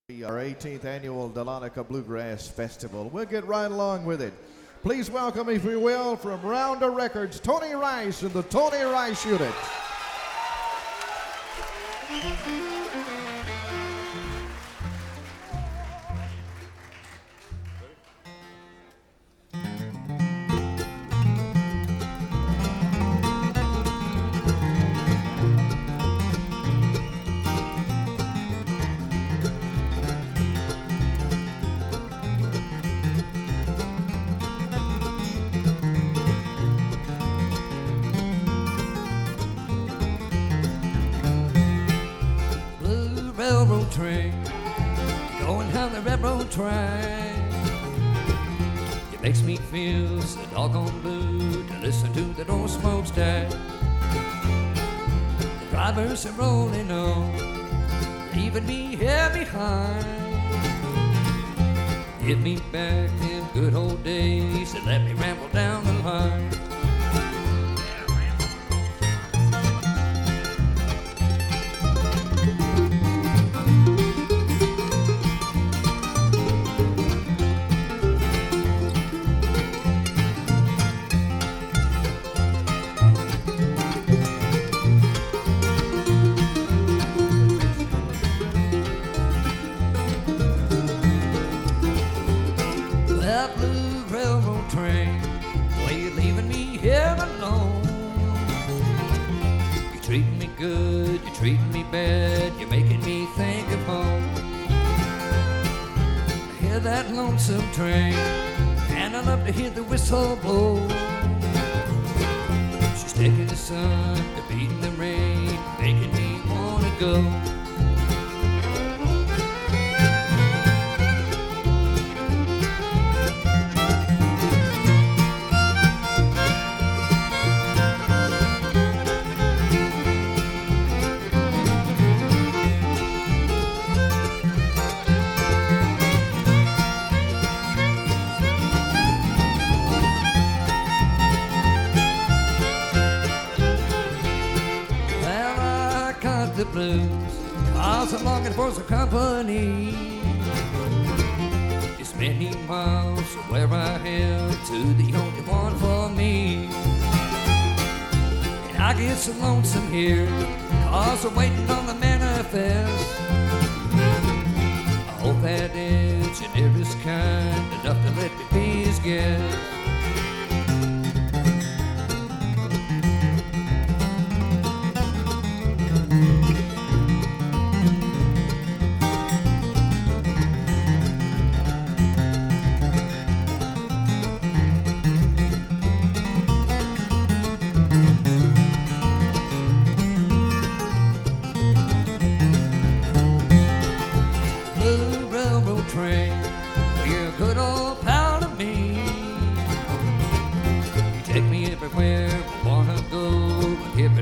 Our 18th annual Dahlonega Bluegrass Festival. We'll get right along with it. Please welcome, if you will, from Rounder Records, Tony Rice and the Tony Rice Unit. Going down the railroad track, it makes me feel so doggone blue to listen to that old smokestack. The drivers are rolling on, leaving me here behind. Give me back them good old days and let me ramble down the line. Good, you're treating me bad, you're making me think of home. I hear that lonesome train, and I love to hear the whistle blow. She's taking the sun, they're beating the rain, making me wanna go. The blues, 'cause I'm longing for some company. It's many miles from where I am to the only one for me. And I get so lonesome here, 'cause I'm waiting on the manifest. I hope that engineer is kind enough to let me be his guest.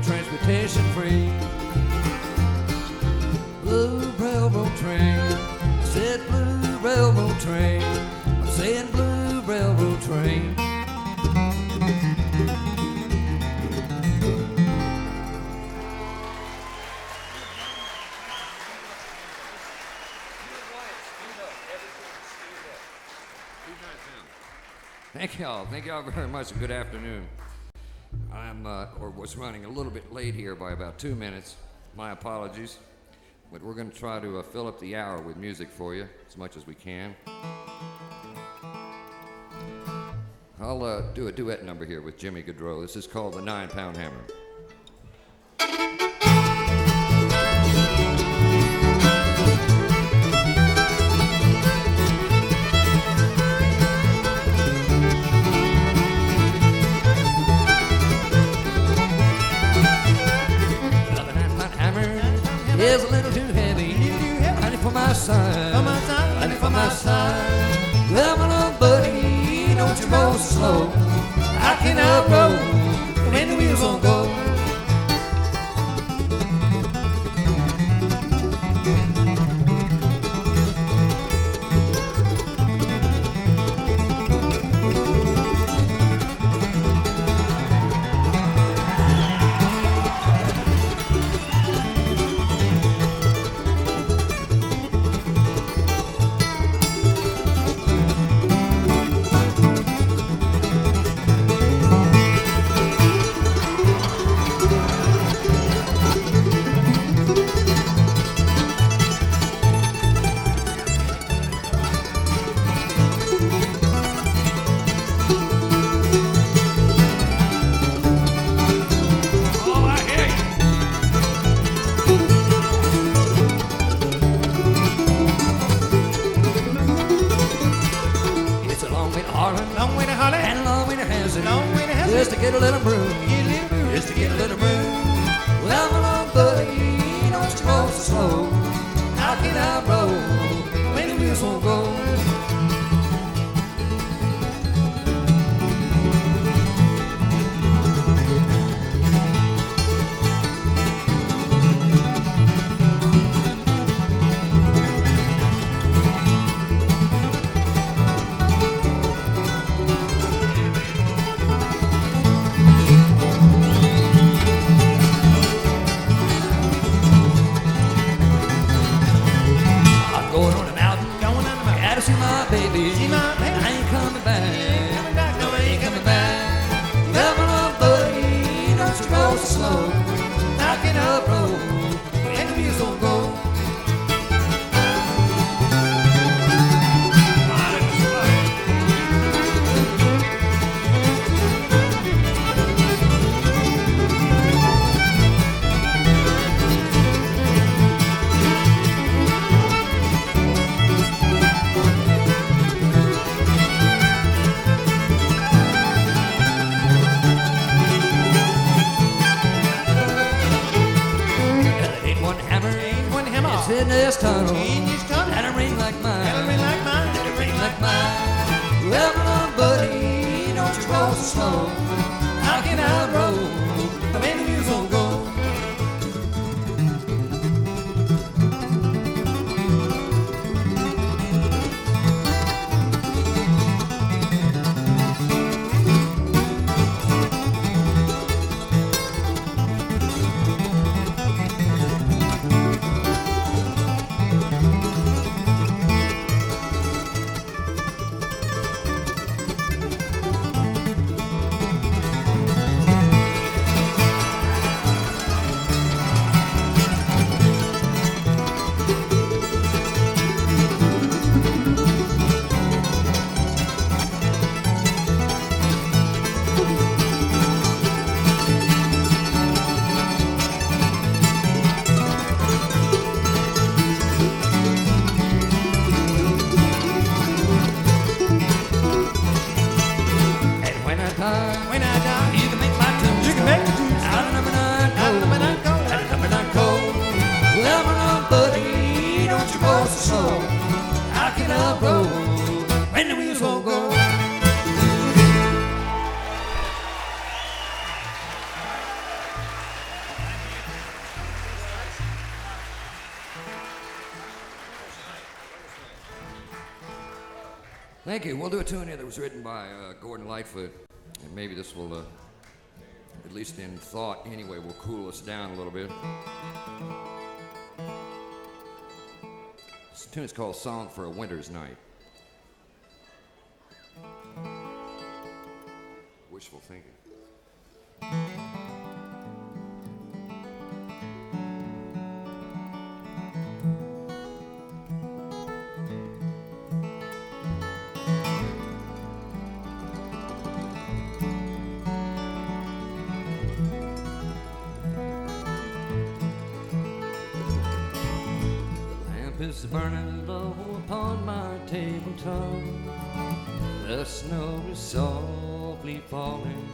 Transportation free. Blue railroad train, I said blue railroad train, I'm saying blue railroad train. Thank y'all very much, and good afternoon. Was running a little bit late here by about 2 minutes. My apologies. But we're going to try to fill up the hour with music for you as much as we can. I'll do a duet number here with Jimmy Gaudreau. This is called the 9-Pound Hammer. 9-pound is a little too heavy. I need for my side. I need for my side. Well, my little buddy, don't you roll so slow. I cannot roll when the wheels won't go. a little room, just to get a little room. Well, my little buddy, don't you roll so slow. How can I roll when the wheels won't go? Baby, I ain't coming back. No, I ain't coming back. Well, my little buddy, don't you roll so slow. How can I roll when the wheels don't go? In this tunnel, and a ring like mine, and a ring like mine. Well, my little buddy, don't you roll so slow. How can I roll when the wheels won't go? Thank you. We'll do a tune here that was written by Gordon Lightfoot, and maybe this will, at least in thought anyway, will cool us down a little bit. This tune is called Song for a Winter's Night. Wishful thinking. Is burning low upon my tabletop. The snow is softly falling.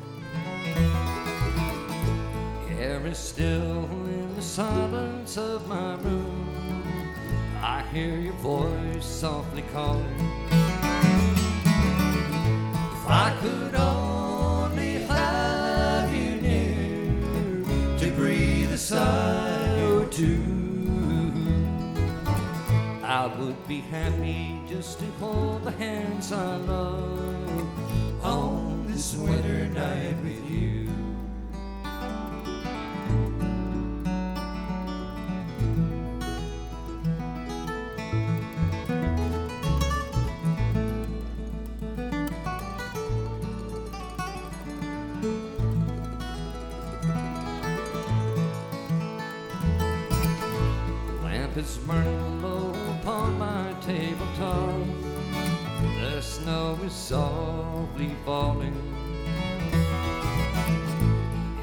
The air is still in the silence of my room. I hear your voice softly calling. If I could only have you near to breathe a sigh or two, I would be happy just to hold the hands I love on this winter night with you. The lamp is burning low upon my tabletop. The snow is softly falling.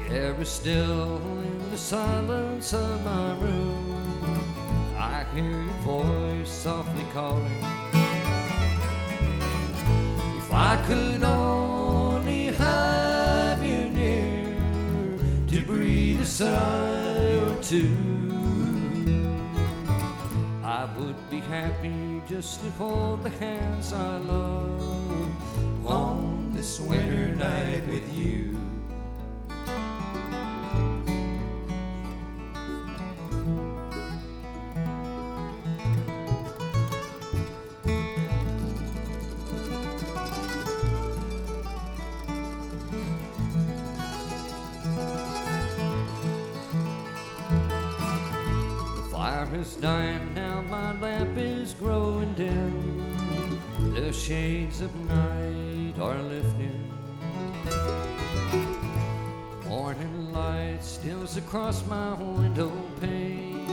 The air is still in the silence of my room. I hear your voice softly calling. If I could only have you near sigh or two. I would be happy just to hold the hands I love on this winter night with you. Is dying now, my lamp is growing dim. The shades of night are lifting. Morning light steals across my window pane,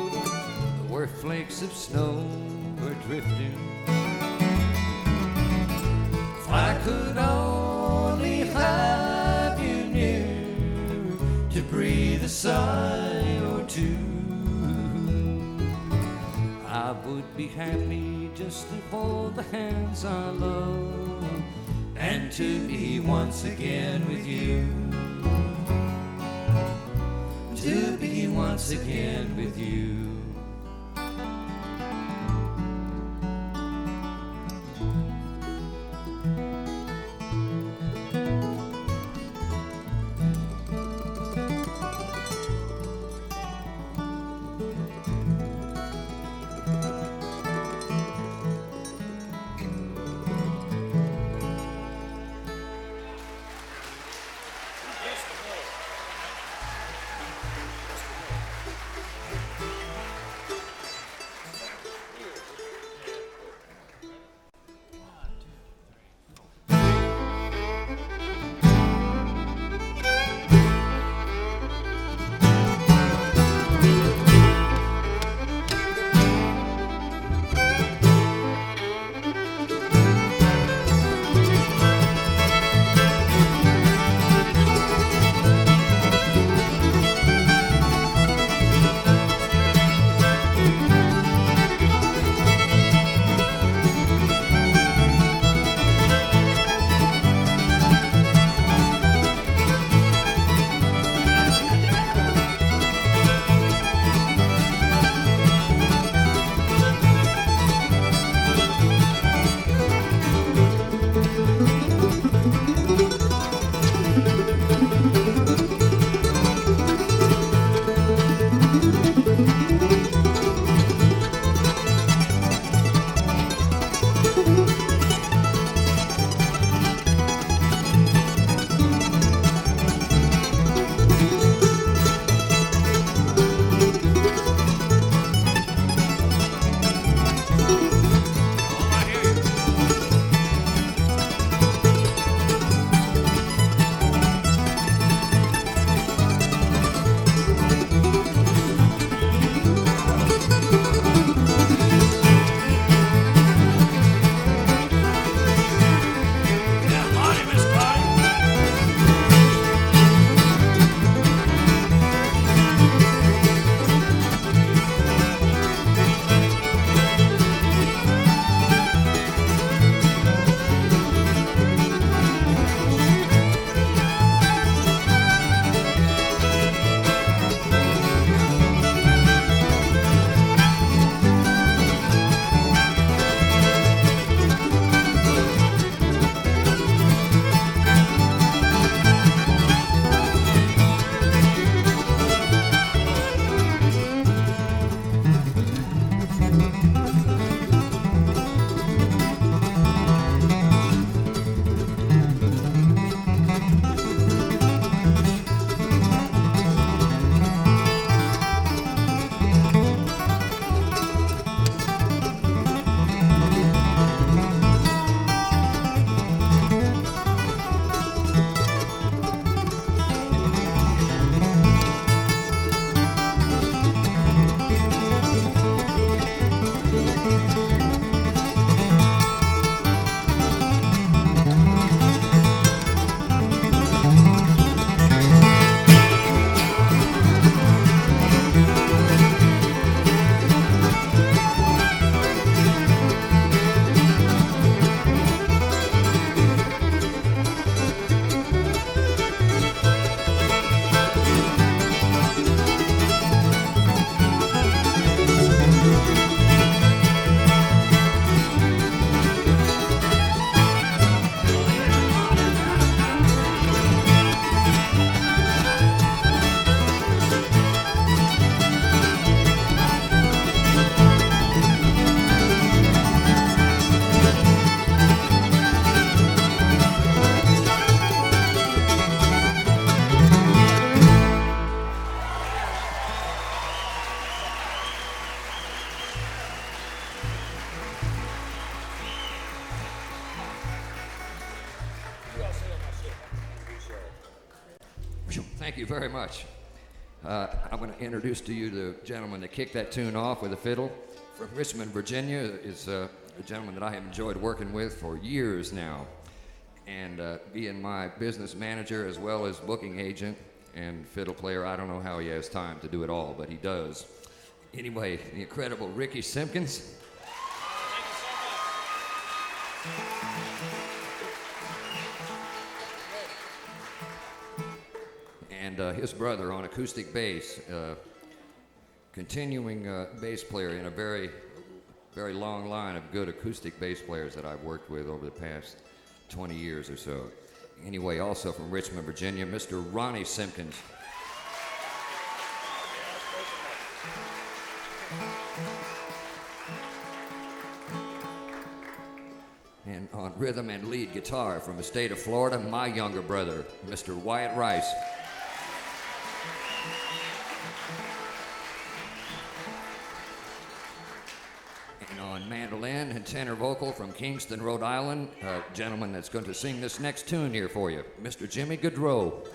where flakes of snow are drifting. If I could only have you near to breathe a sigh or two, I would be happy just to hold the hands I love and to be once again with you. To be once again with you. Thank you very much. I'm going to introduce to you the gentleman that kicked that tune off with a fiddle. From Richmond, Virginia, is a gentleman that I have enjoyed working with for years now. And being my business manager as well as booking agent and fiddle player, I don't know how he has time to do it all, but he does. Anyway, the incredible Ronnie Simpkins. And his brother on acoustic bass, continuing bass player in a very, very long line of good acoustic bass players that I've worked with over the past 20 years or so. Anyway, also from Richmond, Virginia, Mr. Ronnie Simpkins. And on rhythm and lead guitar from the state of Florida, my younger brother, Mr. Wyatt Rice. And on mandolin and tenor vocal from Kingston, Rhode Island, a gentleman that's going to sing this next tune here for you, Mr. Jimmy Gaudreau.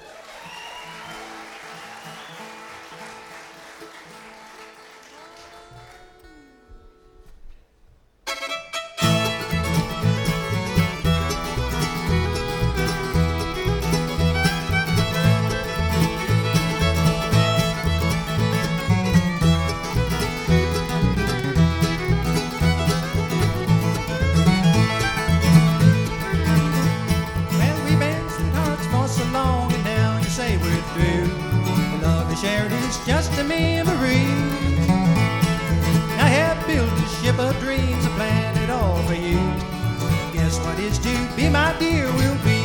Just a memory. I have built a ship of dreams, I planned it all for you. Guess what is to be, my dear, will be.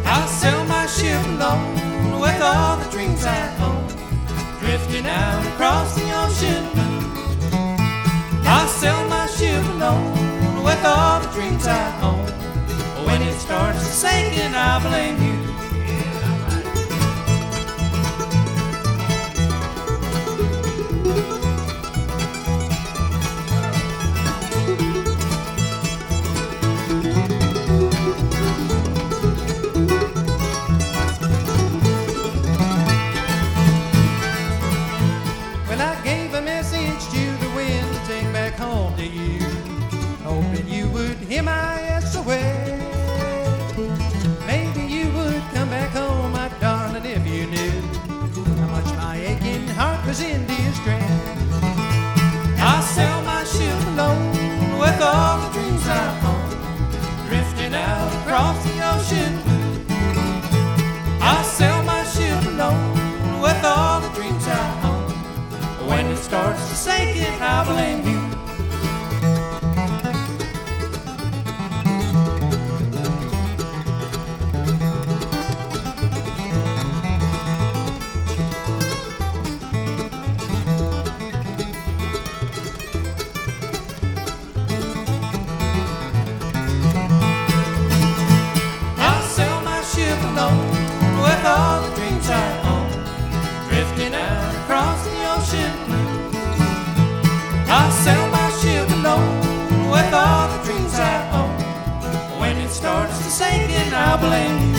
I'll sail my ship alone with all the dreams I own, drifting out across the ocean. I'll sail my ship alone with all the dreams I own. When it starts sinking, I'll blame you. Hear my SOS. Maybe you would come back home, my darling, if you knew how much my aching heart was in distress. I'll sail my ship alone with all the dreams I own, drifting out across the ocean. I'll sail my ship alone with all the dreams I own. When it starts to sink, I'll blame you. With all the dreams I own, drifting out across the ocean. I'll sail my ship alone with all the dreams I own. When it starts to sink, I'll blame you.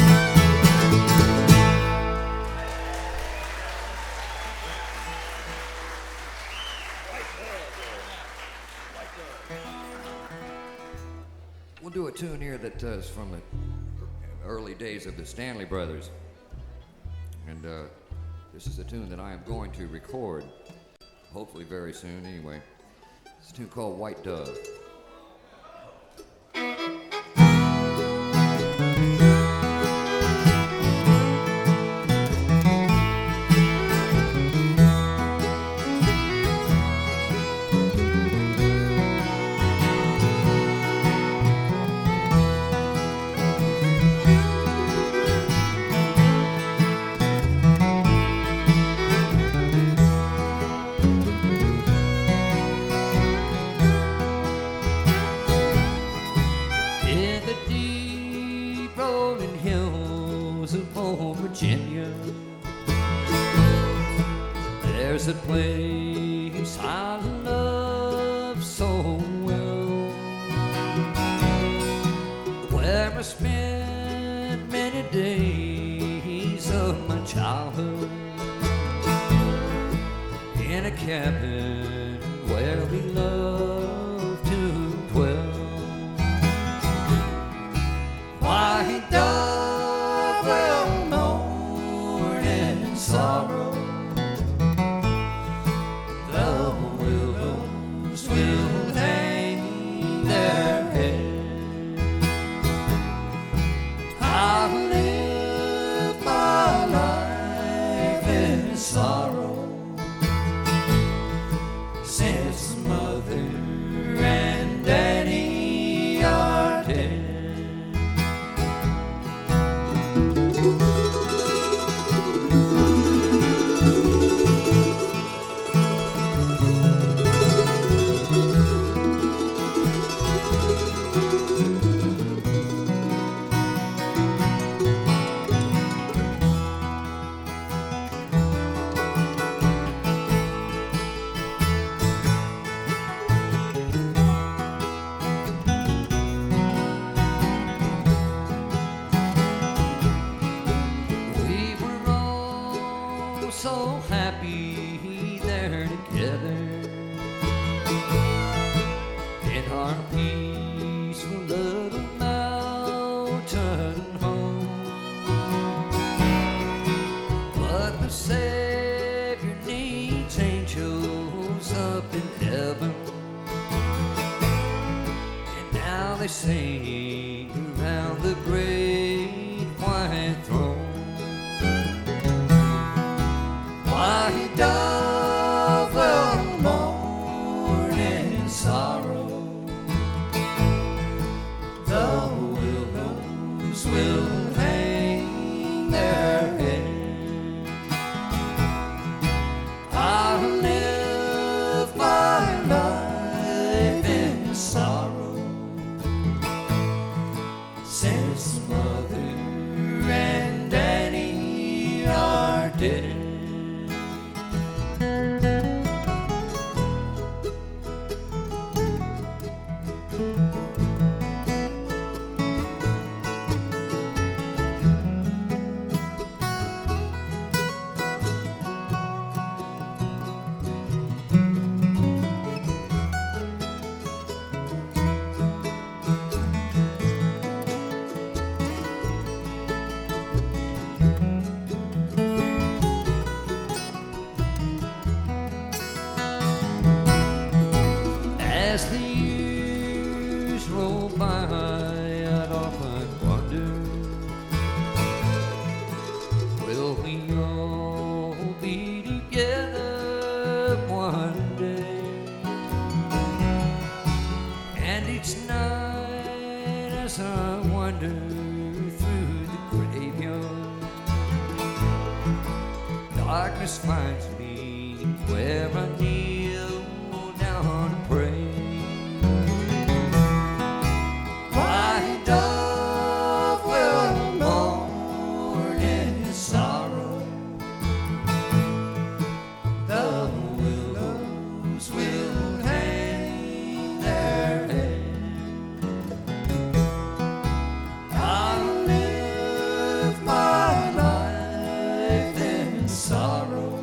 We'll do a tune here that is from the early days of the Stanley Brothers. And this is a tune that I am going to record, hopefully very soon anyway. It's a tune called White Dove. Virginia, there's a place I love so well, where I spent many days of my childhood in a cabin where we loved to dwell. White dove will mourn in sorrow, the willows will hang their head. I've lived my life in sorrow since Mother and Daddy are dead. So happy there together in our peaceful little mountain home. But the Savior needs angels up in heaven, and now they sing around the great white throne. White dove will mourn in sorrow, the willows will hang their head. I've lived my life in sorrow since Mother and Daddy are dead. As the years roll by, I'd often wonder, will we all be together one day? And each night as I wander through the graveyard, darkness finds me where I kneel down and pray. White dove will mourn in sorrow, the willows will hang their head. I'll live my life in sorrow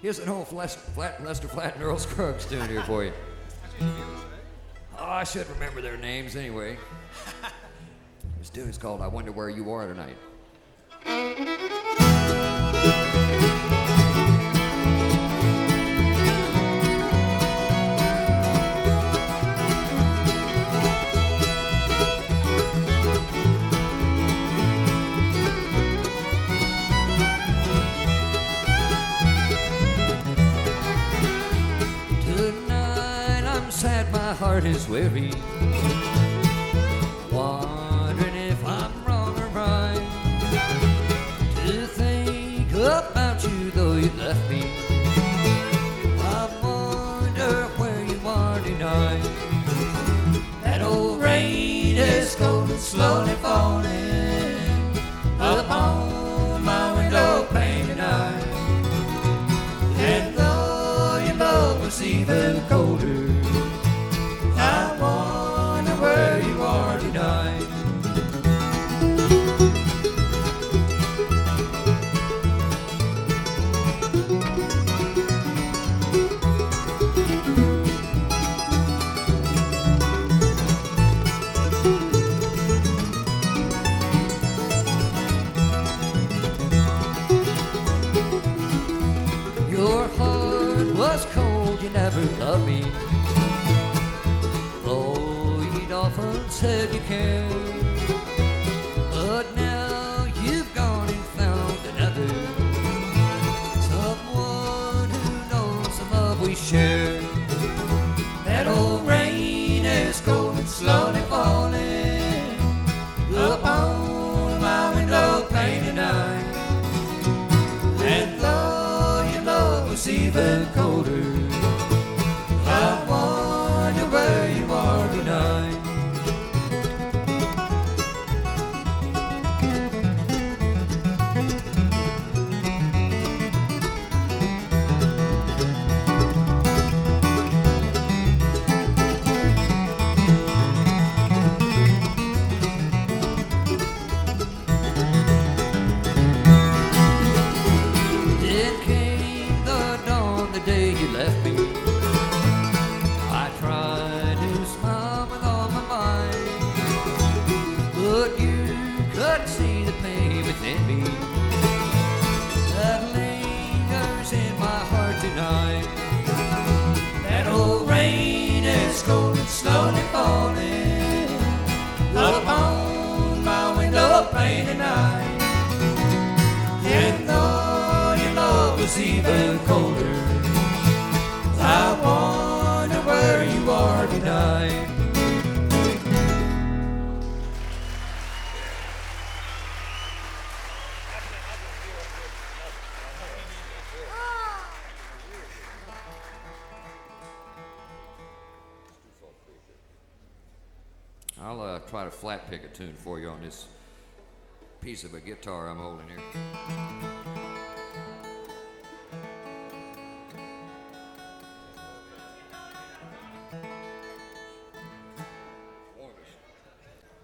Here's an old Lester Flatt and Earl Scruggs tune here for you. Oh, I should remember their names anyway. This tune is called I Wonder Where You Are Tonight. My heart is weary, wondering if I'm wrong or right. To think about you though you left me, I wonder where you are tonight. That old rain is cold and slowly falling upon my window pane tonight. And though your love was even colder, I wonder where you are tonight. Your heart was cold, you never loved me. Often said you cared, but now you've gone and found another, someone who knows the love we share. That old rain is cold and slowly falling upon my window pane tonight. And though your love was even colder, I wonder where you are tonight. Slowly falling upon my window pane tonight. And though your love was even colder, I wonder where you are tonight. I'll try to flat pick a tune for you on this piece of a guitar I'm holding here.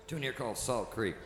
Tune here called Salt Creek.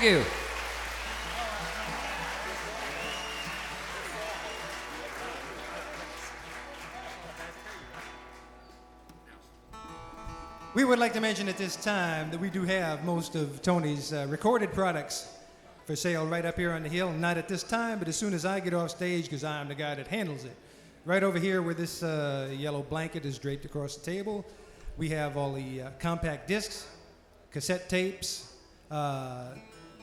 Thank you. We would like to mention at this time that we do have most of Tony's recorded products for sale right up here on the hill. Not at this time, but as soon as I get off stage, because I'm the guy that handles it. Right over here where this yellow blanket is draped across the table, we have all the compact discs, cassette tapes,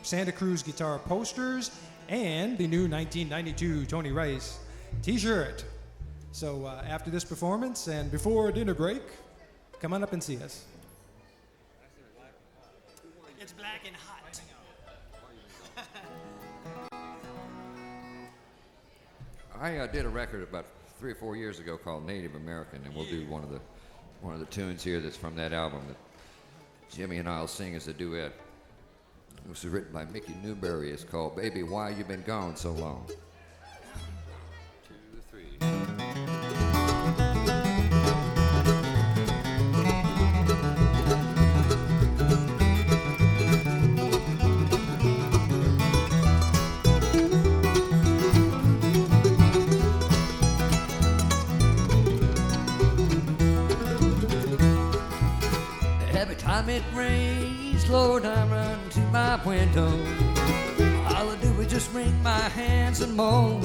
Santa Cruz guitar posters, and the new 1992 Tony Rice t-shirt. So after this performance and before dinner break, come on up and see us. It's black and hot. I did a record about 3 or 4 years ago called Native American, and we'll do one of the tunes here that's from that album that Jimmy and I'll sing as a duet. It was written by Mickey Newberry. It's called Baby, Why You Been Gone So Long. 2, 3. Every time it rains, Lord, I run to my window. All I do is just wring my hands and moan.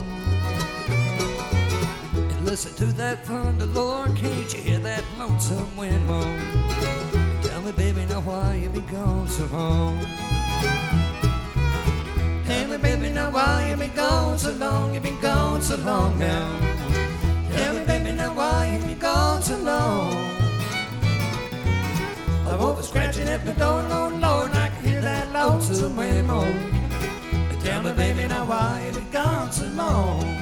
And listen to that thunder, Lord, can't you hear that lonesome wind moan? Tell me, baby, now why you been gone so long? Tell me, baby, now why you been gone so long? You been gone so long now. Tell me, baby, now why you been gone so long? The wolf is scratching at the door, Lord, Lord, I can hear that lonesome wind moan. Tell me, baby, now why you been gone so long?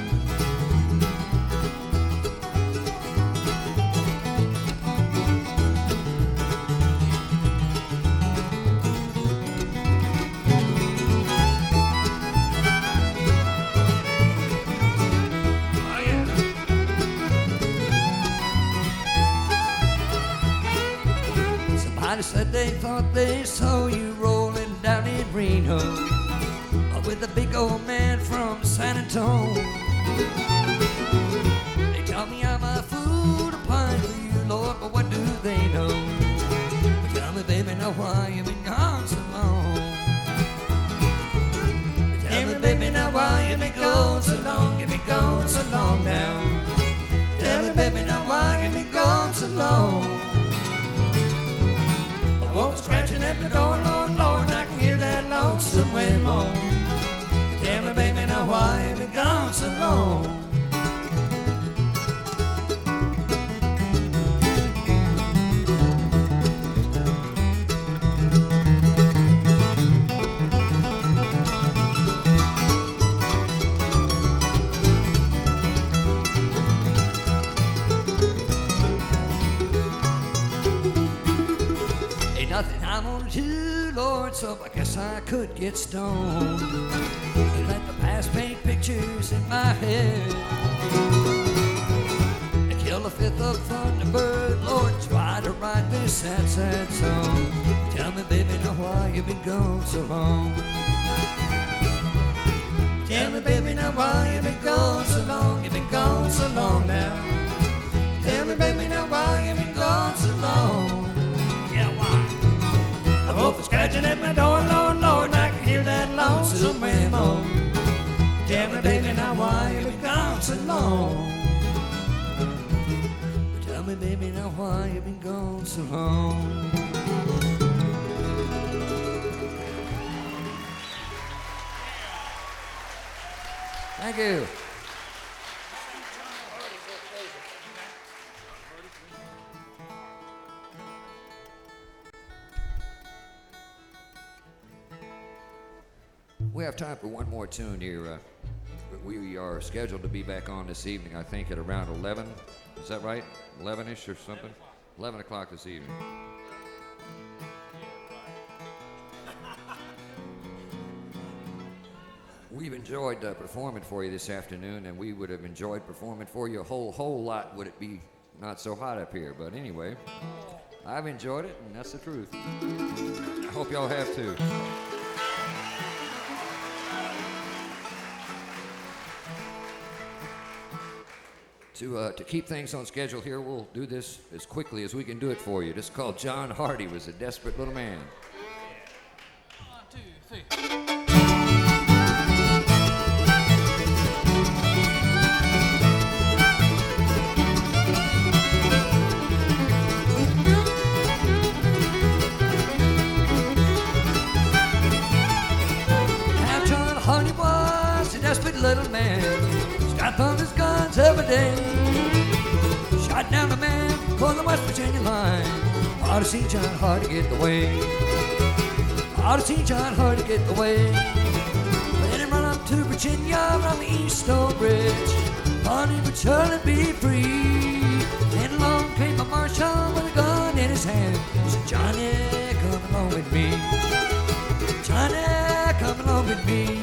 Somebody said they thought they saw you rolling down in Reno with a big old man from San Antonio. They tell me I'm a fool to pine for you, Lord, but what do they know? But tell me, baby, now why you been gone so long? Tell me, baby, now why you been gone so long? You been gone so long now. Tell me, baby, now why you been gone so long? The wolf scratching at the door, Lord, Lord, I can hear that lonesome wind moan. Tell me, baby, now why you been gone so long? Ain't nothing I'm gonna do, Lord, so I guess I could get stoned. Let the past paint pictures in my head. I kill the fifth of Thunderbird, Lord, try to write this sad, sad song. Tell me, baby, now why you been gone so long? Tell me, baby, now why you been gone so long? You been gone so long now. Tell me, baby, now why you been gone so long? Yeah, why? The wolf is scratching at my door, Lord, Lord, I can hear that lonesome wind moan. Tell me, baby, now why you been gone so long? Tell me, baby, now why you been gone so long? Thank you. We have time for one more tune here. We are scheduled to be back on this evening, I think, at around 11. Is that right? 11-ish or something? 11 o'clock this evening. We've enjoyed performing for you this afternoon, and we would have enjoyed performing for you a whole lot would it be not so hot up here. But anyway, I've enjoyed it, and that's the truth. I hope y'all have too. To keep things on schedule here, we'll do this as quickly as we can do it for you. This is called John Hardy Was a Desperate Little Man. 1, 2, 3. Now John Hardy was a desperate little man, strapped on his guns every day. Shot down a man for the West Virginia line. Ought to see John Hardy get away. Ought to see John Hardy get away. Let him run up to Virginia on the East Stone Bridge. Honey would surely be free. Then along came a marshal with a gun in his hand. He said, Johnny, come along with me. Johnny, come along with me.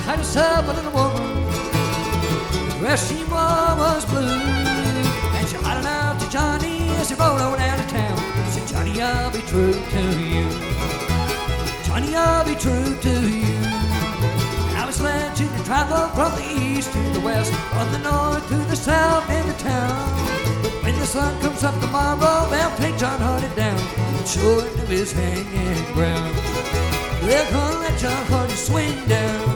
Had herself a little woman, the dress she wore was blue, and she hollered out to Johnny as he rode over down to town. She said, Johnny, I'll be true to you. Johnny, I'll be true to you. I was led to travel from the east to the west, from the north to the south in the town. When the sun comes up tomorrow, they'll take John Hardy down and sure to his hanging ground. They're gonna let John Hardy swing down.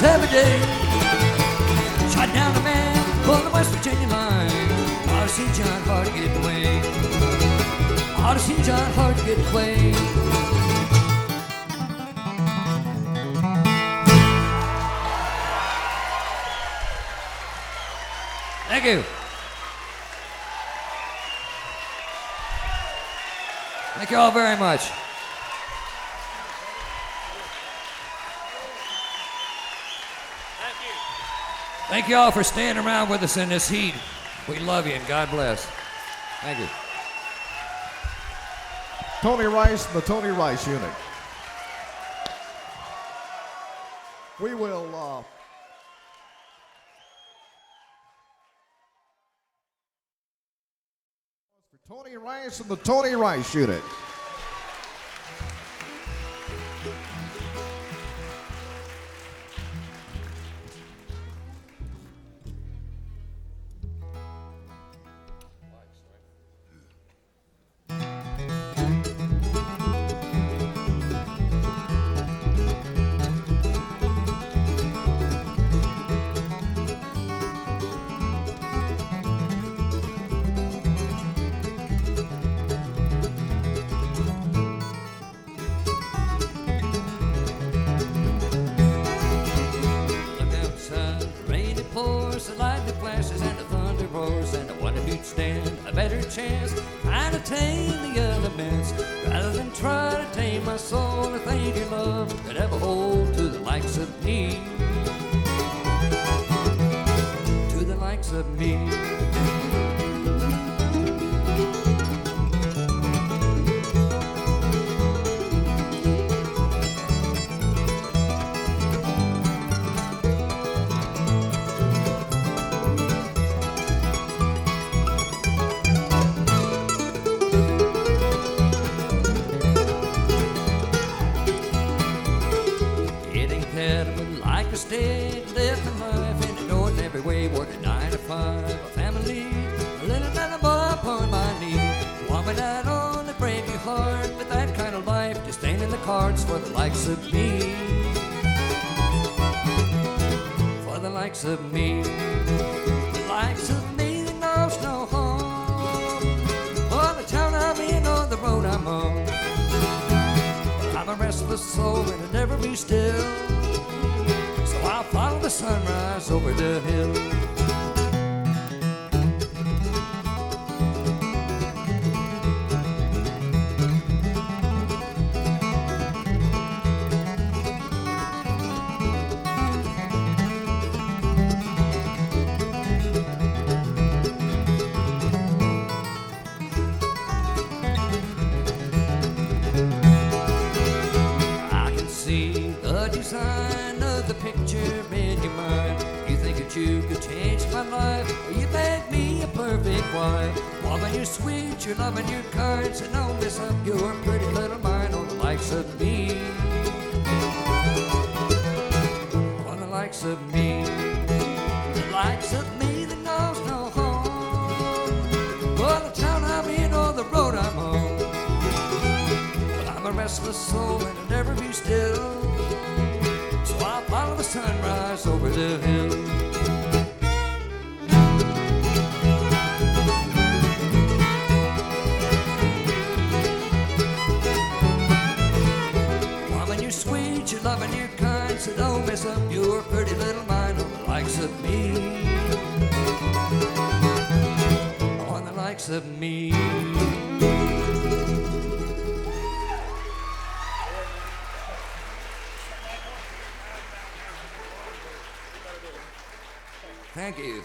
Every day, shot down a man on the West Virginia line. Ought to see John Hardy get away. Ought to see John Hardy get away. Thank you. Thank you all very much. Thank you all for staying around with us in this heat. We love you and God bless. Thank you. Tony Rice and the Tony Rice Unit. We will for Tony Rice and the Tony Rice Unit. Chance trying to tame the elements rather than try to tame my soul. I think your love could ever hold to the likes of me, to the likes of me. Stay living life in an ordinary way, working 9 to 5, a family, a little little boy upon my knee. One may not only break your heart, but that kind of life just ain't in the cards for the likes of me, for the likes of me, the likes of me that knows no home, or the town I'm in or the road I'm on. But I'm a restless soul and I'll never be still, I'll follow the sunrise over the hill. I can see the design of the picture in your mind. You think that you could change my life, or you make me a perfect wife. Woman, you're sweet, you're loving, you're kind, so don't mess up your pretty little mind on the likes of me, on the likes of me, the likes of me that knows no home, or the town I'm in or the road I'm on. But I'm a restless soul and I'll never be still, I'll follow the sunrise over the hill. Woman, you're sweet, you're loving, you're kind, so don't mess up your pretty little mind on the likes of me, on the likes of me.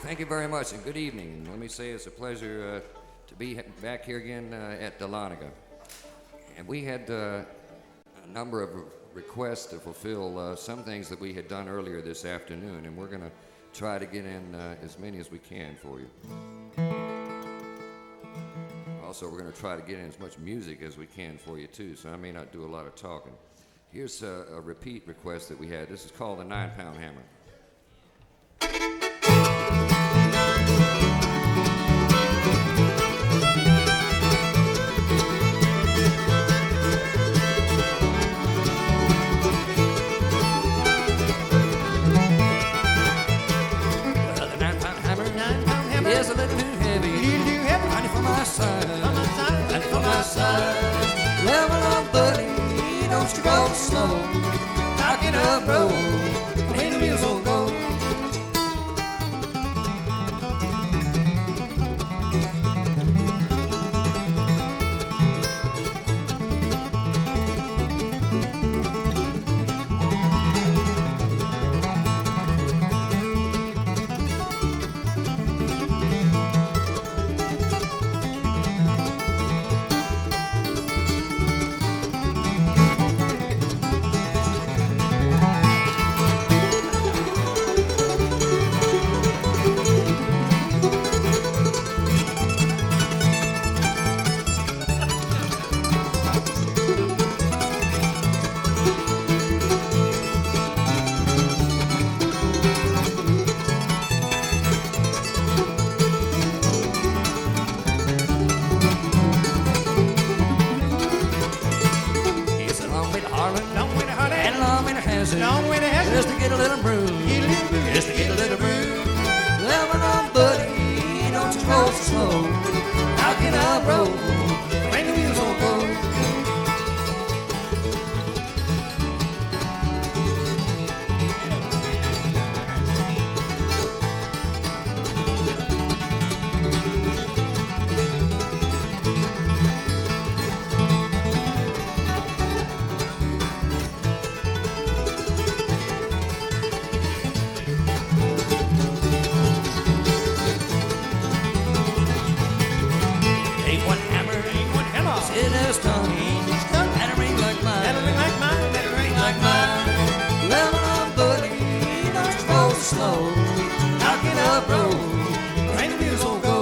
Thank you very much, and good evening. Let me say it's a pleasure to be back here again at Dahlonega. And we had a number of requests to fulfill some things that we had done earlier this afternoon, and we're going to try to get in as many as we can for you. Also, we're going to try to get in as much music as we can for you, too, so I may not do a lot of talking. Here's a repeat request that we had. This is called the 9-Pound Hammer. Is a little too heavy. Honey for my side. Honey for my side. Level on, buddy. Don't you go slow. Knock it up, roll. Ain't the wheels won't go. so slow. How can I roll when the wheels won't go? It has done. And a ring like mine. And a ring like mine. And a ring like mine. Well, my buddy, don't you roll so slow. How can I roll when the wheels won't go?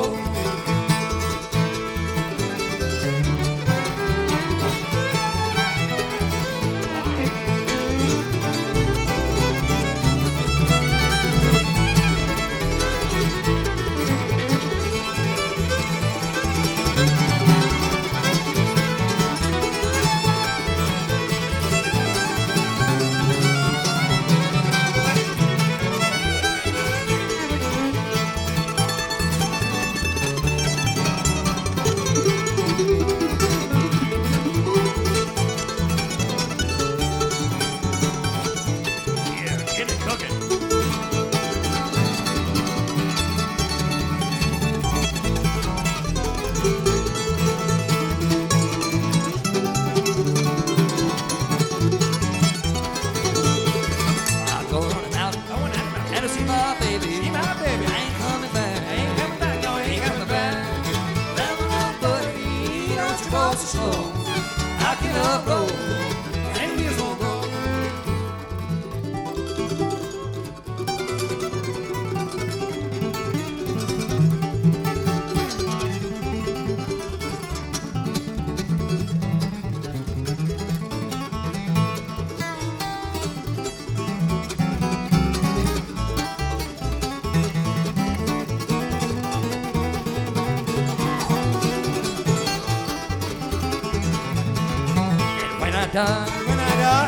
When I die,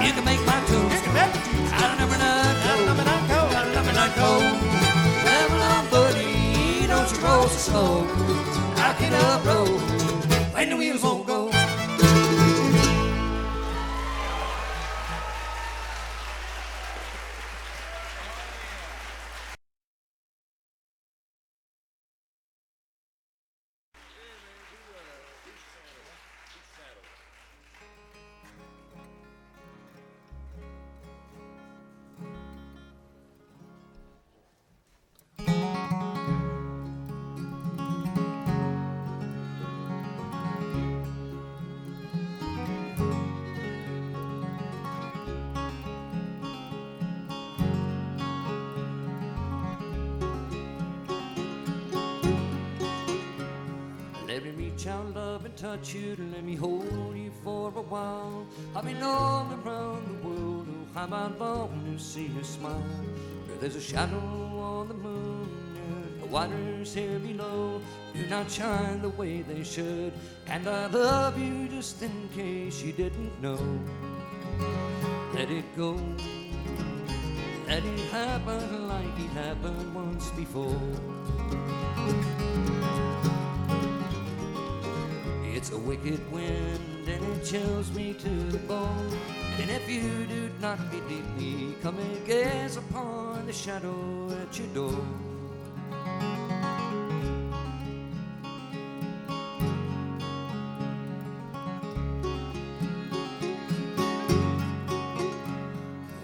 you can make my tune. You can make the tune. Out of number 9, out of number 9 go, out of number 9 go. Well, on, buddy, don't you roll so slow. How can I roll when the wheels won't go? Let me reach out, love, and touch you, to let me hold you for a while. I've been all around the world, oh, how I long to see you smile. There's a shadow on the moon, and the waters here below do not shine the way they should, and I love you just in case you didn't know. Let it go, let it happen like it happened once before. It's a wicked wind and it chills me to the bone. And if you do not believe me, come and gaze upon the shadow at your door.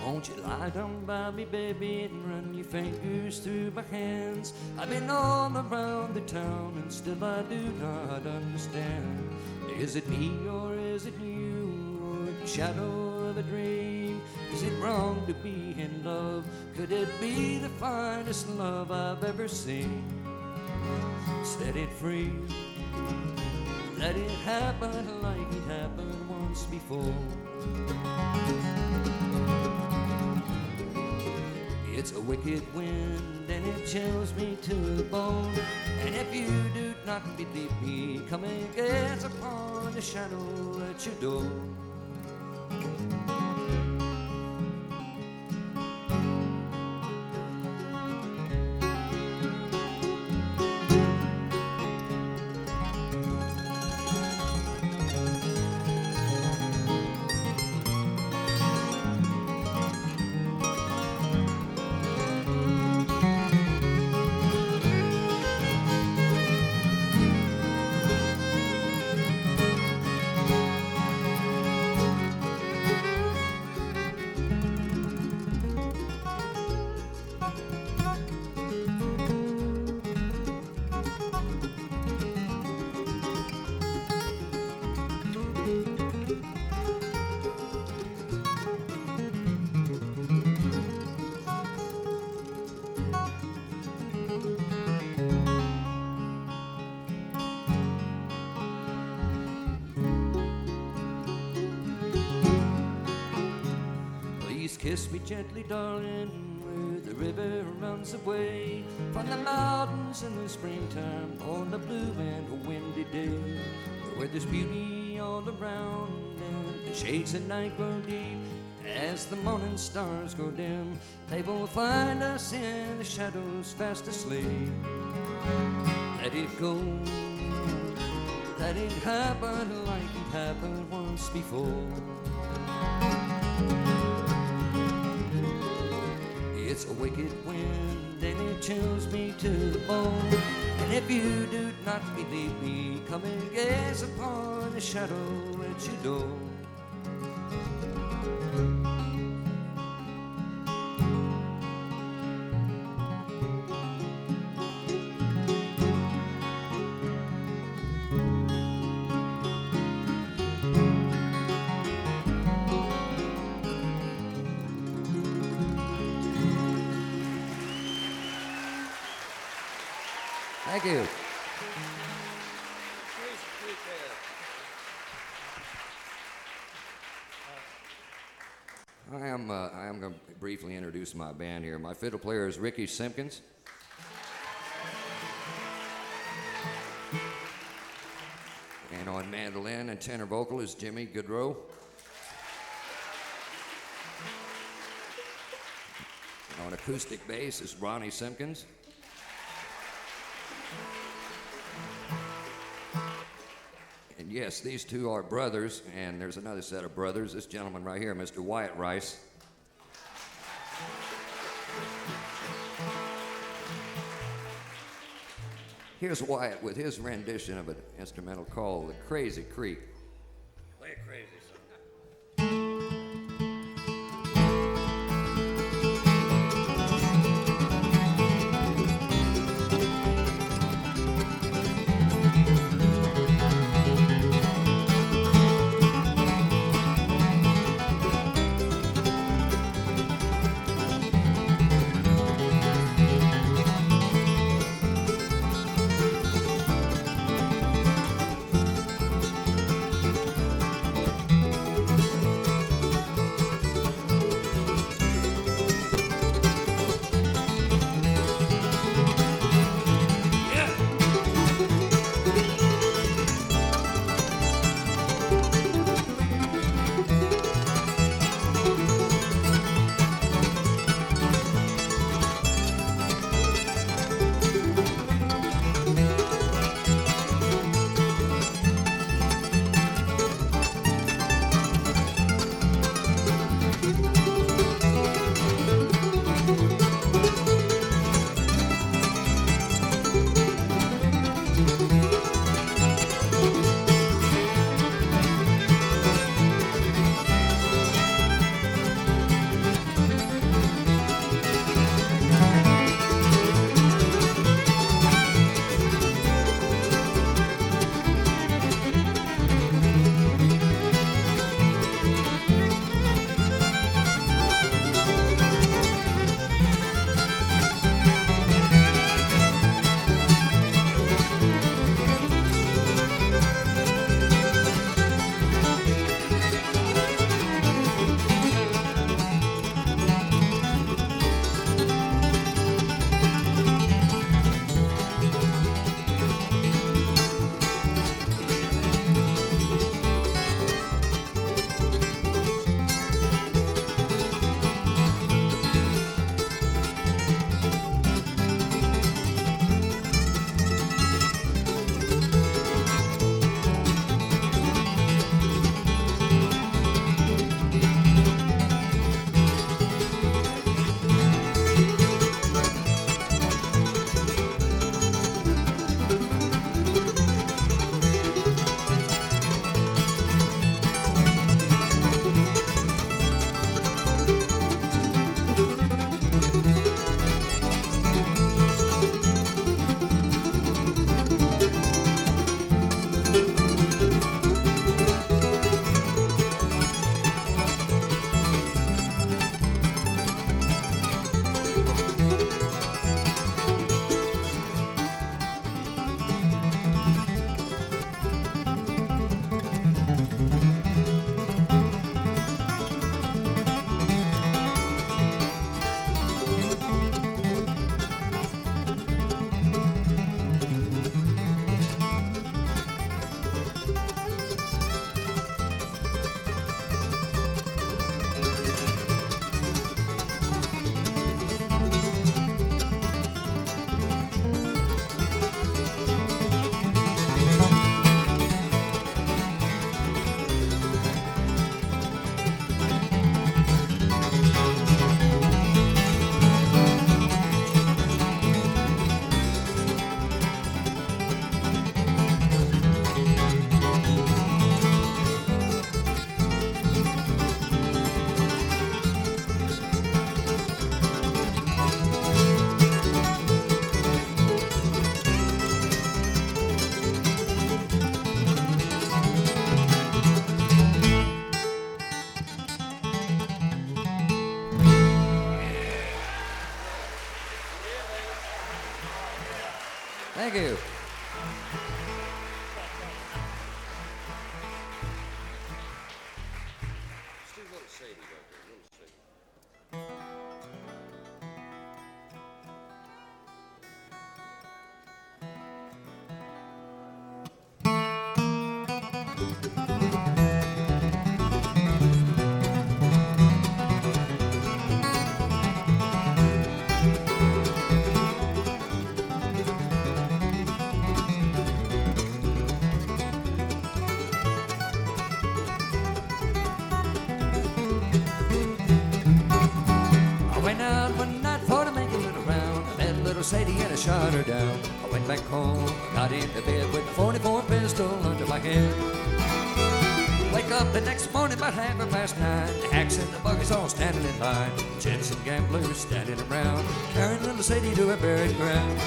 Won't you lie down by me, baby, and run your fingers through my hands? I've been all around the town and still I do not understand. Is it me or is it you, or the shadow of a dream? Is it wrong to be in love? Could it be the finest love I've ever seen? Set it free, let it happen like it happened once before. It's a wicked wind and it chills me to the bone. And if you do not believe me, come and gaze upon the shadow at your door. kiss me gently, darling, where the river runs away from the mountains in the springtime on the blue and a windy day, where there's beauty all around and the shades at night grow deep. As the morning stars go dim, they will find us in the shadows fast asleep. Let it go, let it happen like it happened once before. It's a wicked wind and it chills me to the bone. And if you do not believe me, come and gaze upon the shadow at your door. Thank you. I am going to briefly introduce my band here. My fiddle player is Ronnie Simpkins. And on mandolin and tenor vocal is Jimmy Gaudreau. And on acoustic bass is Ronnie Simpkins. And yes, these two are brothers, and there's another set of brothers. This gentleman right here, Mr. Wyatt Rice. Here's Wyatt with his rendition of an instrumental called The Crazy Creek. Play it crazy, son. Let's do Little Sadie right there, Little Sadie. I went out one night for to make a little round. I met little Sadie and I shot her down. I went back home, got into bed with a 44 pistol under my head. Wake up the next morning about 9:30. The hacks and the buggies all standing in line. Gents and gamblers standing around, carrying little Sadie to her buried ground.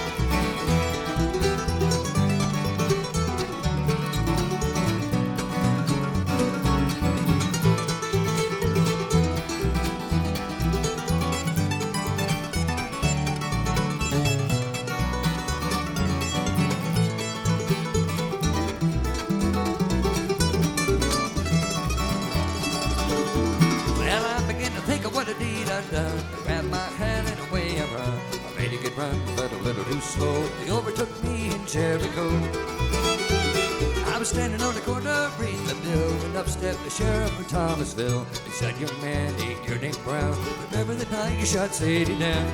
Well, I began to think of what a deed I'd done. I grabbed my hand and away I run. I made a good run, but a little too slow. They overtook me in Jericho. I was standing on the corner reading the bill when up stepped the sheriff of Thomasville. He said, "Young man, ain't your name Brown? Remember the night you shot Sadie down?"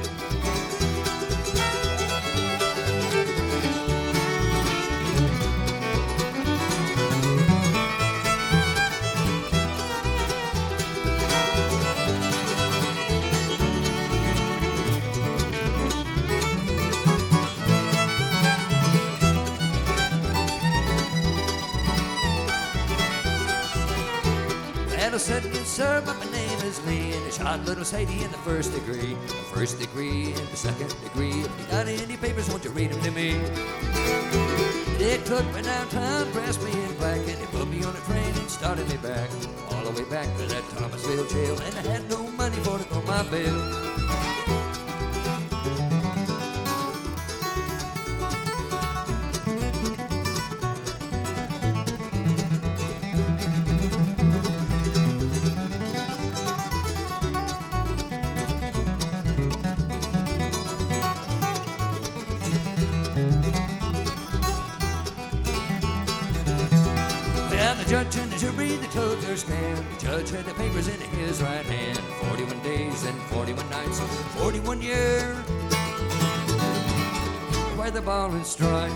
Well, I said, "Yes, sir, but my name is Lee, and I shot little Sadie in the first degree. The first degree and the second degree. If you got any papers, won't you read them to me?" They took me downtown, dressed me in black, and they put me on a train and started me back. All the way back to that Thomasville jail, and I had no money for to go my bill. Well, the judge and the jury, they took their stand. The judge had the papers in his right hand. 41 days and 41 nights, 41 years. Where the ball and strike.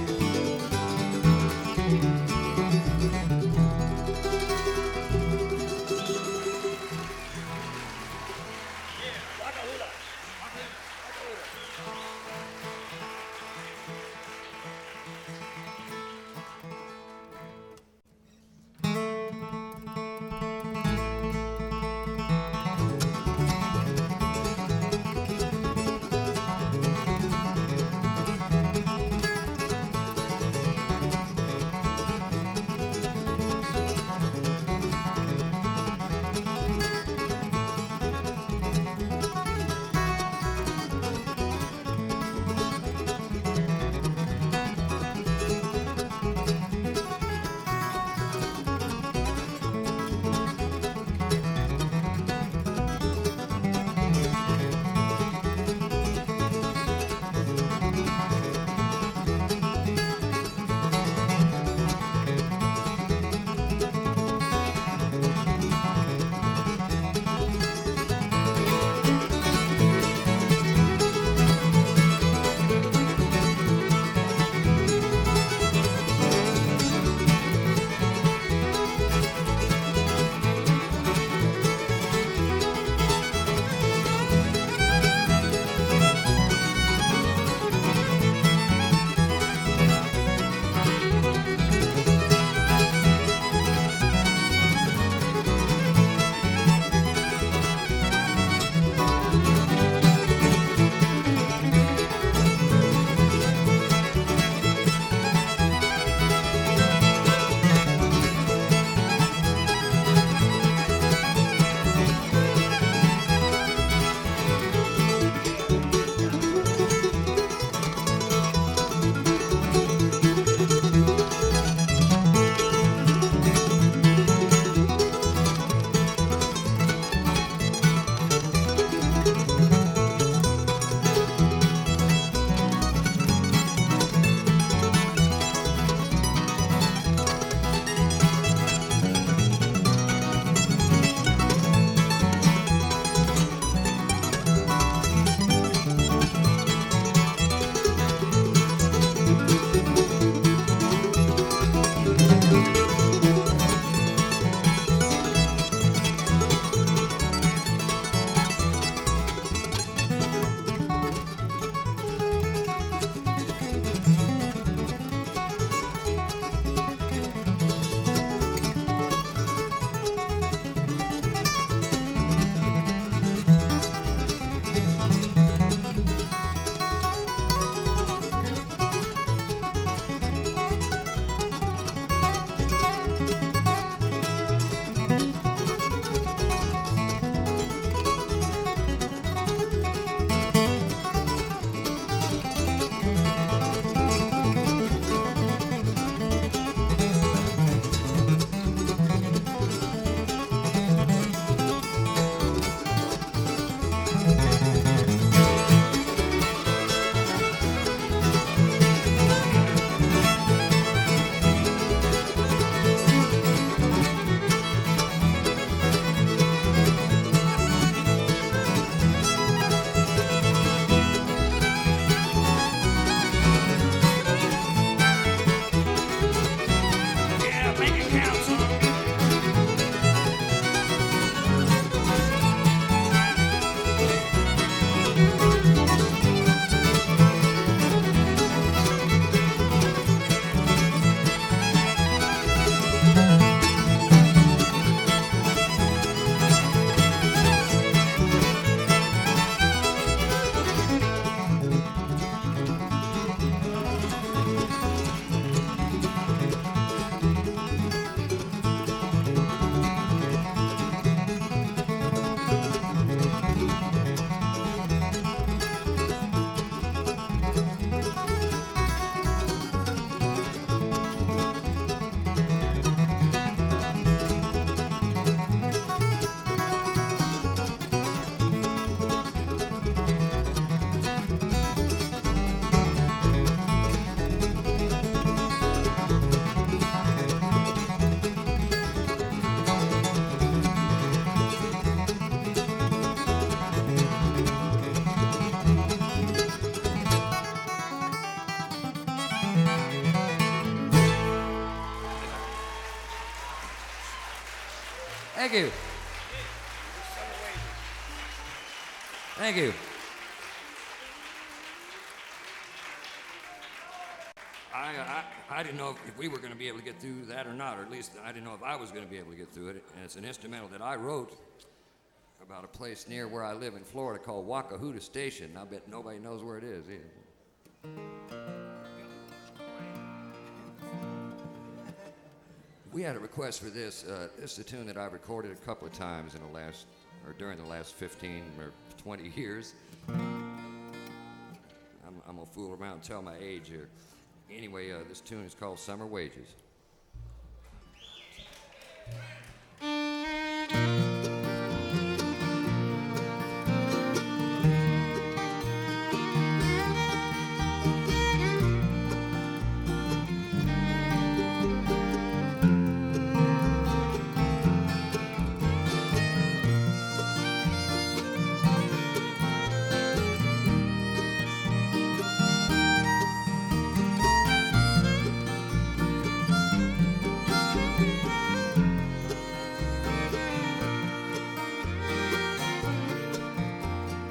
Thank you. Thank you. I didn't know if we were going to be able to get through that or not, or at least I didn't know if I was going to be able to get through it. And it's an instrumental that I wrote about a place near where I live in Florida called Wacahoota Station. I bet nobody knows where it is either. We had a request for this. This is a tune that I've recorded a couple of times in the last, or during the last 15 or 20 years. I'm gonna fool around and tell my age here. Anyway, this tune is called Summer Wages.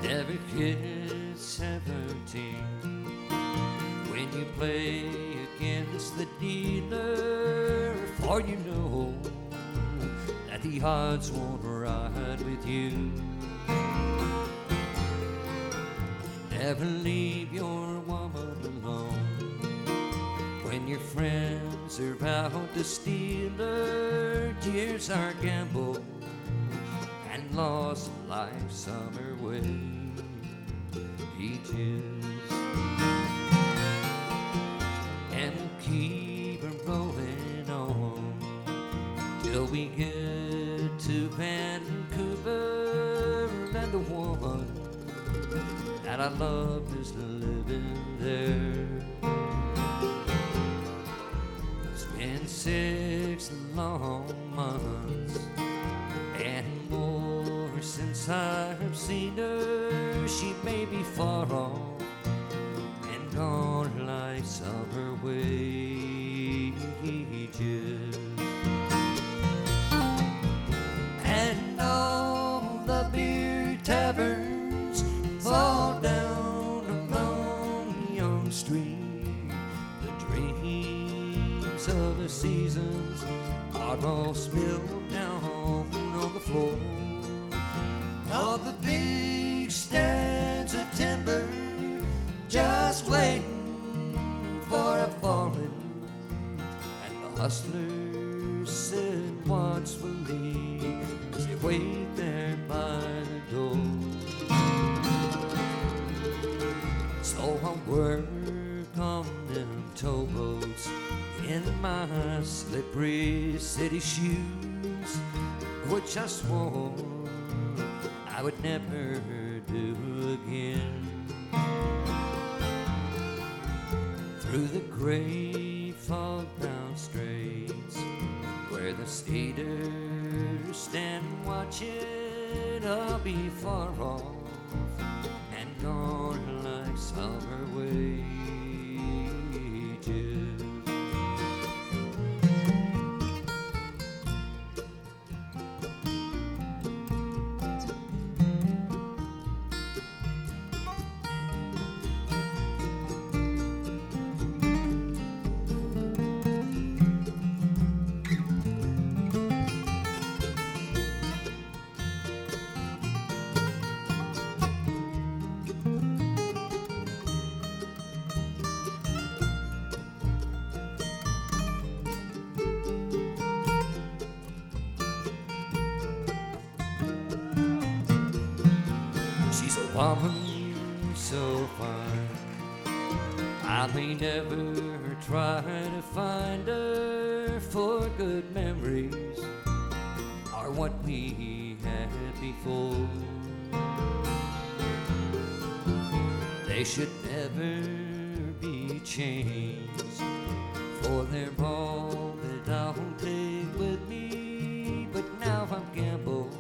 Every kid 17 when you play against the dealer, for you know that the odds won't ride with you. Never leave your woman alone when your friends are out to steal her. Years are gambled and lost life's summer wages. And we'll keep it rolling on till we get to Vancouver, and the woman that I love is living there. It's been 6 long months and more since I've seen her. She may be far off and gone like summer wages. And all the beer taverns fall down along Young Street. The dreams of the seasons are all spilled down on the floor. All the big stands of timber just waiting for a foreign, and the hustlers sit watchfully as they wait there by the door. So I work on them towboats in my slippery city shoes, which I swore I would never do again. Through the gray fog-bound straits, where the cedars stand watching, I'll be far off and gone like summer wages. She's a woman so fine, I may never try to find her, for good memories are what we had before. They should never be changed, for they're all that I'll take with me. But now I'm gambled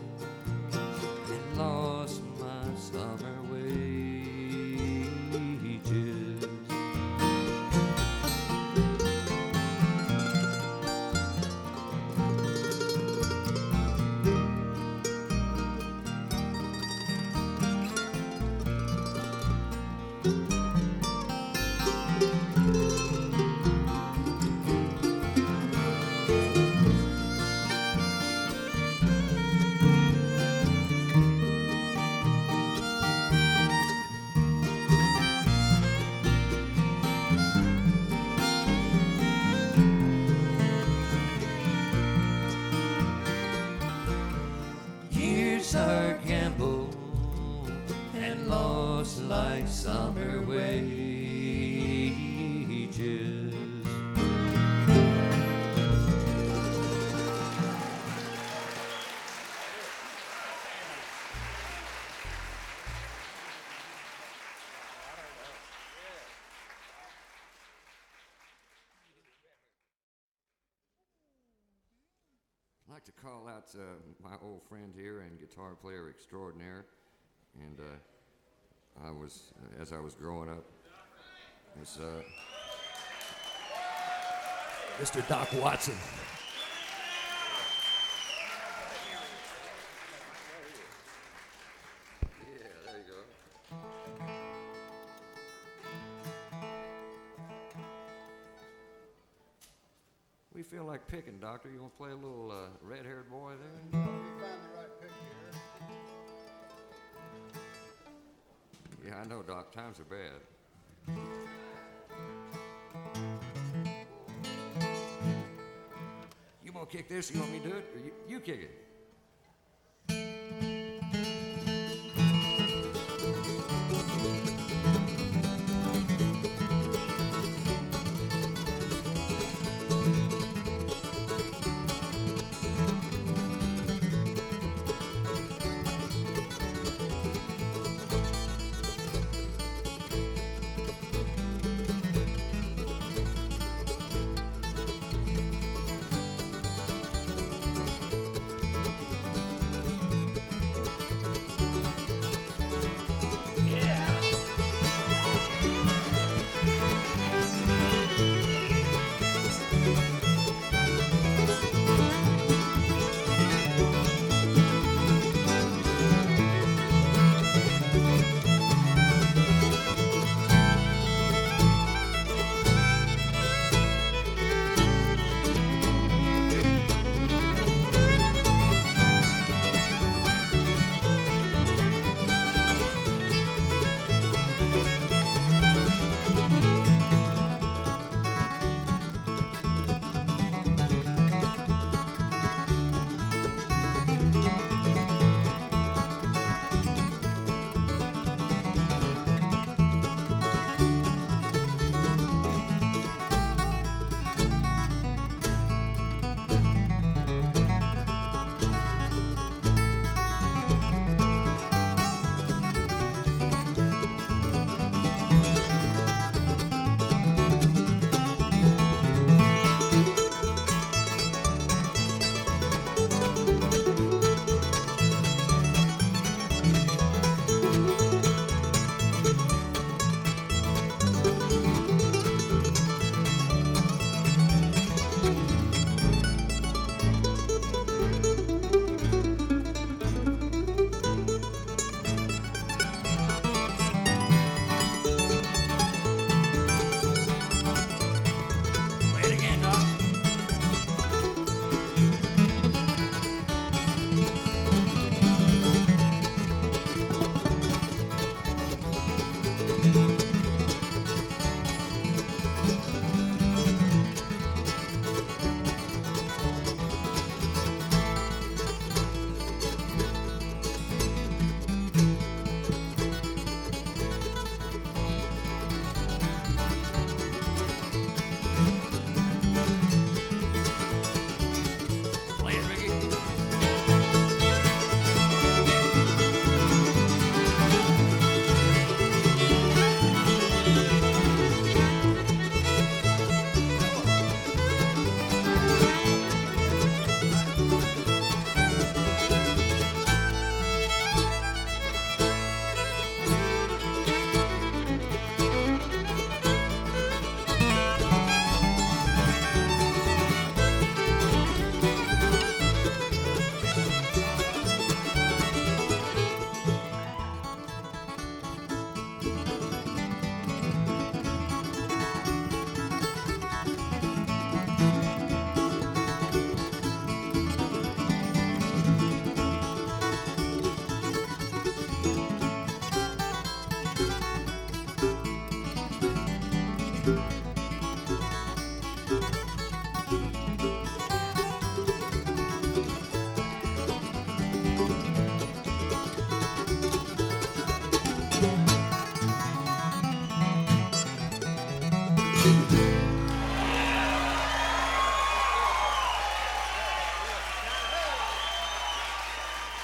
and lost my summer wages. I'd like to call out my old friend here and guitar player extraordinaire. And as I was growing up, was Mr. Doc Watson. yeah, there you go. We feel like picking, Doctor. You want to play a little red-haired boy there? We found the right pick here. Yeah, I know, Doc. Times are bad. You want to kick this? You want me to do it? Or you kick it?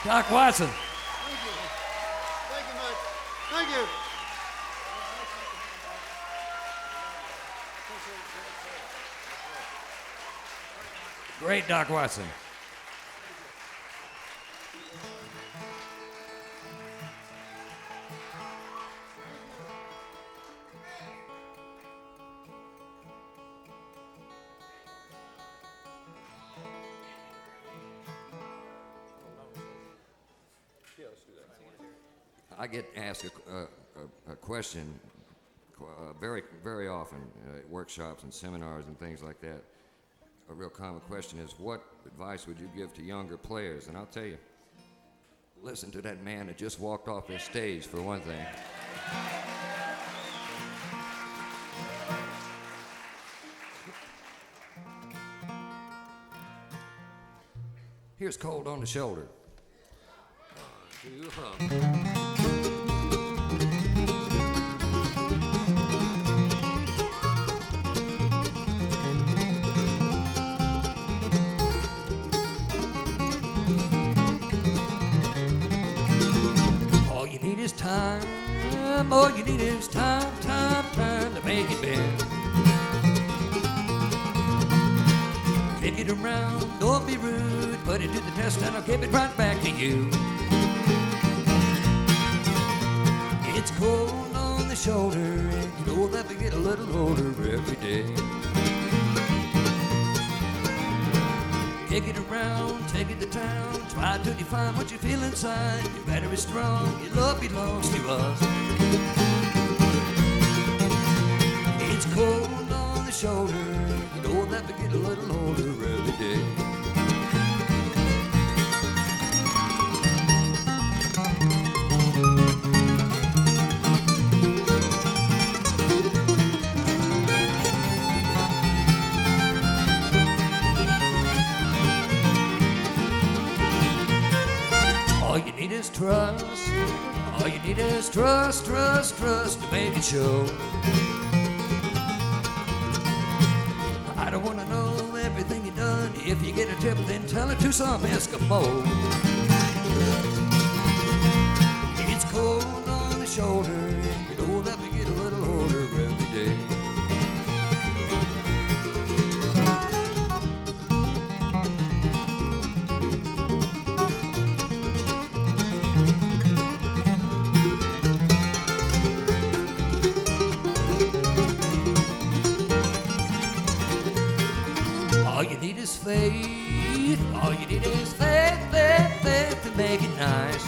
Doc Watson. Thank you. Thank you much. Thank you. Great, Doc Watson. I get asked a question very, very often at workshops and seminars and things like that. A real common question is, what advice would you give to younger players? And I'll tell you, listen to that man that just walked off this stage, for one thing. Here's Cold on the Shoulder. All you need is time, all you need is time to make it bend. Pick it around, don't be rude, put it to the test and I'll give it right back to you. It's cold on the shoulder, and you know that we get a little older every day. Take it around, take it to town, try to define what you feel inside. Your battery is strong, your love belongs to us. It's cold on the shoulder, you know that we get a little older every day. All you need is trust. All you need is trust to make it show. I don't want to know everything you've done. If you get a tip, then tell it to some Eskimo. It's cold on the shoulder. You know that we get a little older every day. All you need is faith. All you need is faith to make it nice.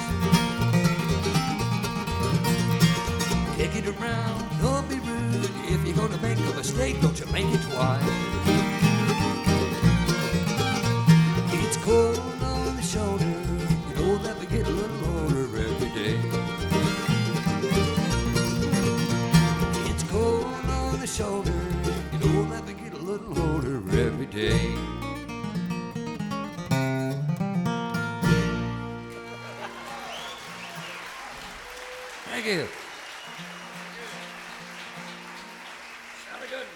Kick it around, don't be rude. If you're gonna make a mistake, don't you make it twice. It's cold on the shoulder. You know that we get a little older every day. It's cold on the shoulder. You know that we get a little older every day. Thank you. Sally Goodin.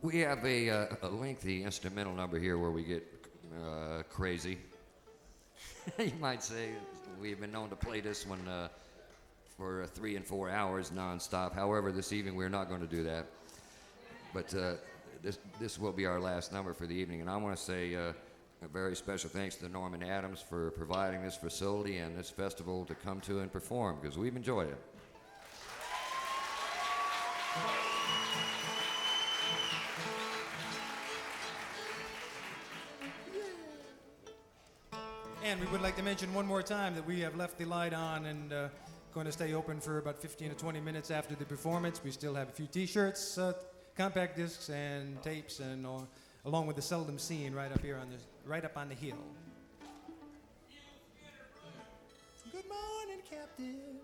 We have a lengthy instrumental number here where we get crazy. You might say we've been known to play this one for 3 and 4 hours nonstop. However, this evening we're not going to do that. But this will be our last number for the evening, and I want to say a very special thanks to Norman Adams for providing this facility and this festival to come to and perform, because we've enjoyed it. And we would like to mention one more time that we have left the light on and going to stay open for about 15 to 20 minutes after the performance. We still have a few T-shirts, compact discs, and tapes, and along with the seldom seen right up here right up on the hill. Good morning, Captain.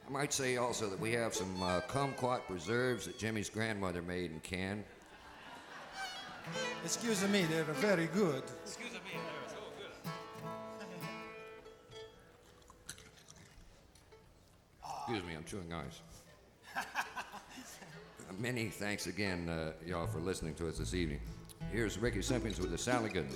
I might say also that we have some kumquat preserves that Jimmy's grandmother made in can. Excuse me, they were very good. Excuse me, they're so good. Excuse me, I'm chewing ice. Many thanks again, y'all, for listening to us this evening. Here's Ricky Simpkins with the Sally Goodin.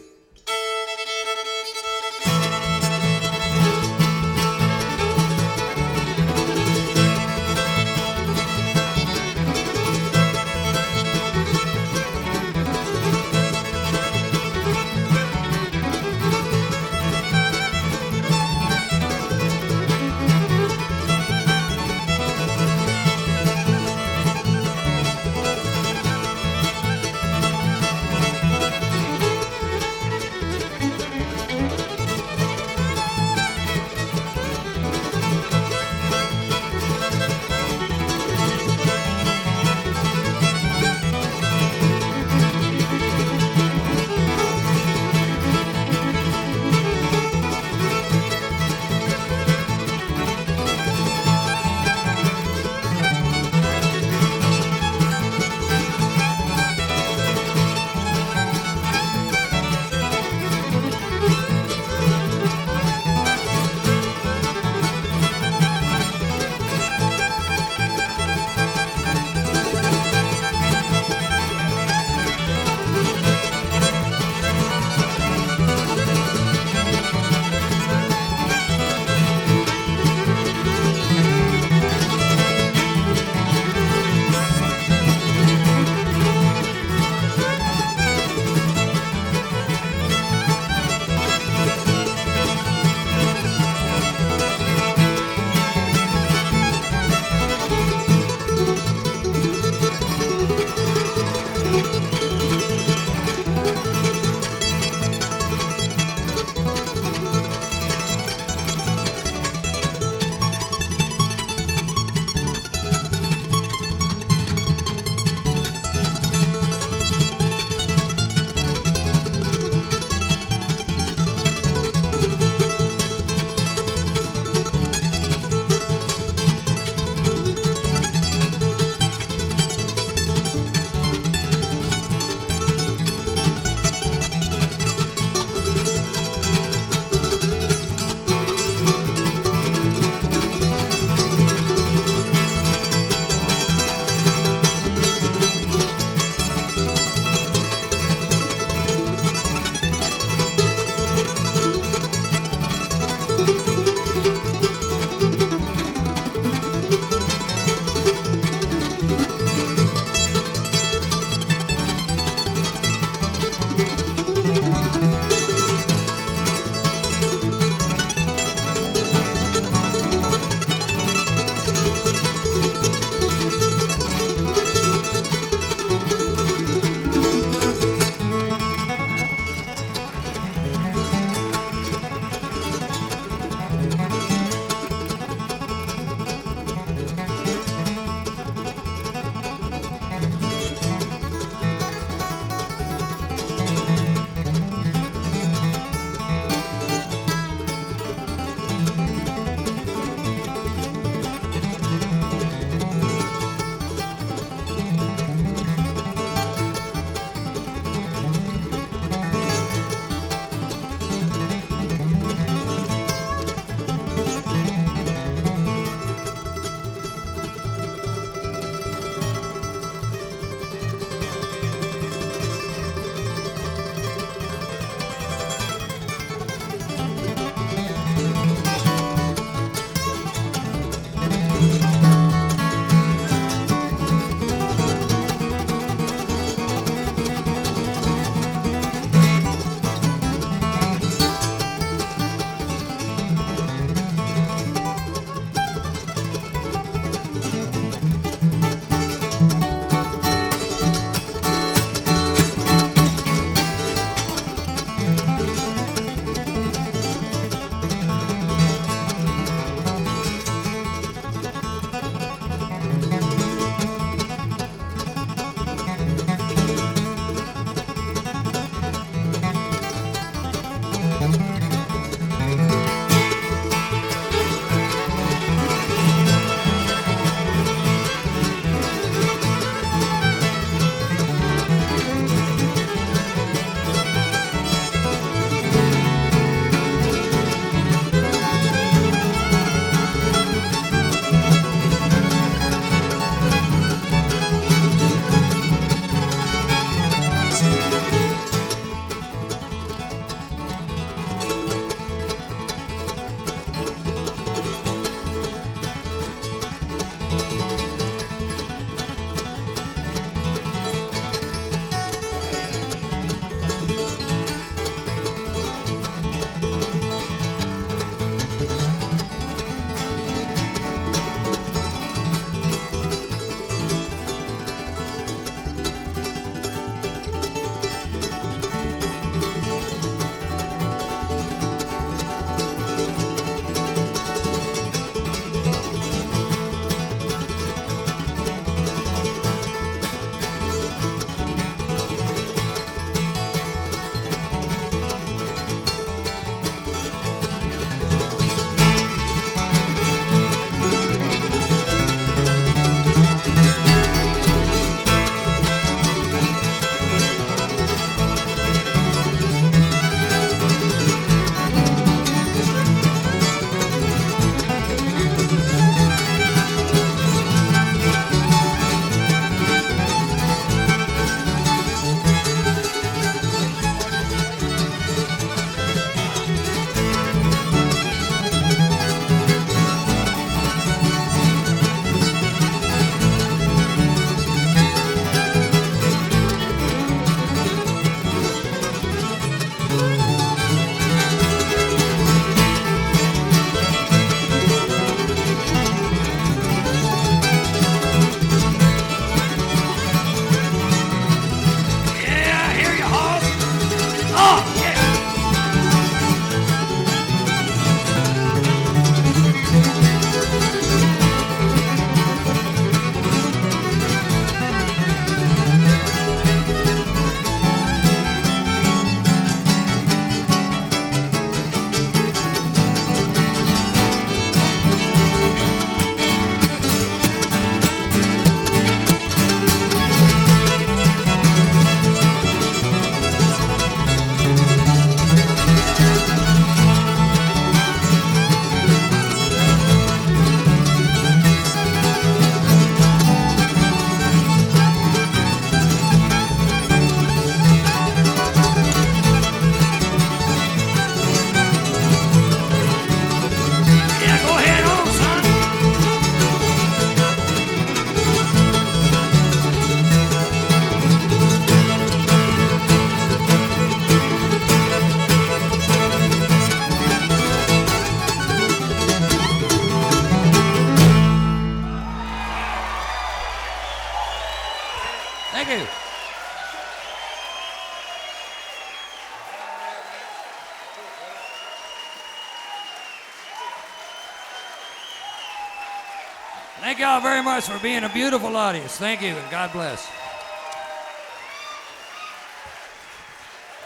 Thank y'all very much for being a beautiful audience. Thank you, and God bless.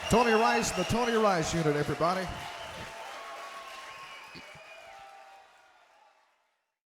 Tony Rice, the Tony Rice Unit, everybody.